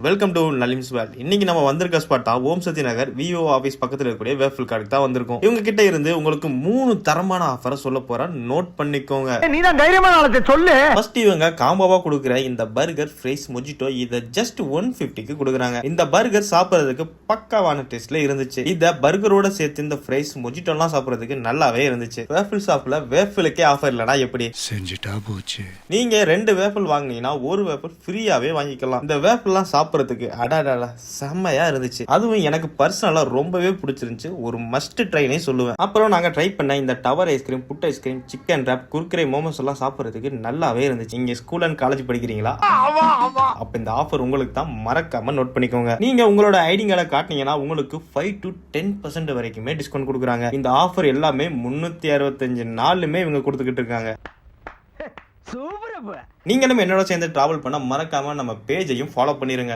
Welcome to நலிம்ஸ் வேல். இன்னைக்கு நம்ம வந்திருக்க ஸ்பாட் தான் ஓம் சக்தி நகர் விஓ ஆபீஸ் பக்கத்துல இருக்கக்கூடிய வேஃபிள் கார்டுக்கு தான் வந்திருக்கோம். இவங்க கிட்ட இருந்து உங்களுக்கு 3 தரமான ஆஃபரை சொல்ல போறேன், நோட் பண்ணிக்கோங்க. நீதான் தைரியமான ஆளத்தை சொல்லு. ஃபர்ஸ்ட் இவங்க காம்போவா கொடுக்குற இந்த பர்கர் ஃப்ரைஸ் மொஜிட்டோ இத ஜஸ்ட் 150க்கு கொடுக்குறாங்க. இந்த பர்கர் சாப்பிடுறதுக்கு பக்காவான டேஸ்ட்ல இருந்துச்சு. இத பர்கரோட சேர்த்து இந்த ஃப்ரைஸ் மொஜிட்டோ எல்லாம் சாப்பிடுறதுக்கு நல்லாவே இருந்துச்சு. வேஃபிள் ஷாப்ல வேஃபிளுக்கே ஆஃபர் இல்லனா எப்படி செஞ்சுட்டா போச்சு. நீங்க 2 வேஃபிள் வாங்குனீங்கன்னா ஒரு வேஃபிள் ஃப்ரீயாவே வாங்கிக்கலாம். இந்த வேஃபிள் எல்லாம் சாப்பிடுறதுக்கு அடாடா செம்மையா இருந்துச்சு. அதுவும் எனக்கு பர்சனலா ரொம்பவே பிடிச்சிருந்துச்சு. ஒரு மஸ்ட் ட்ரைனே சொல்லுவேன். அப்புறம் நாங்க ட்ரை பண்ண இந்த tower ice cream, food ice cream, chicken wrap, Kurkure, momos எல்லாம் சாப்பிடுறதுக்கு நல்லாவே இருந்துச்சு. இங்க ஸ்கூல் அண்ட் காலேஜ் படிக்கிறீங்களா? அப்ப இந்த ஆஃபர் உங்களுக்கு தான், மறக்காம நோட் பண்ணிக்கோங்க. நீங்க உங்களோட ஐடி கார்டை காட்டினீங்கன்னா உங்களுக்கு 5 to 10% வரைக்குமே டிஸ்கவுண்ட் கொடுக்குறாங்க. இந்த ஆஃபர் எல்லாமே 365 நாளுமே இவங்க கொடுத்துக்கிட்டு இருக்காங்க. நீங்களும் என்னோட சேர்ந்து டிராவல் பண்ண மறக்காம நம்ம பேஜையும் ஃபாலோ பண்ணிருங்க.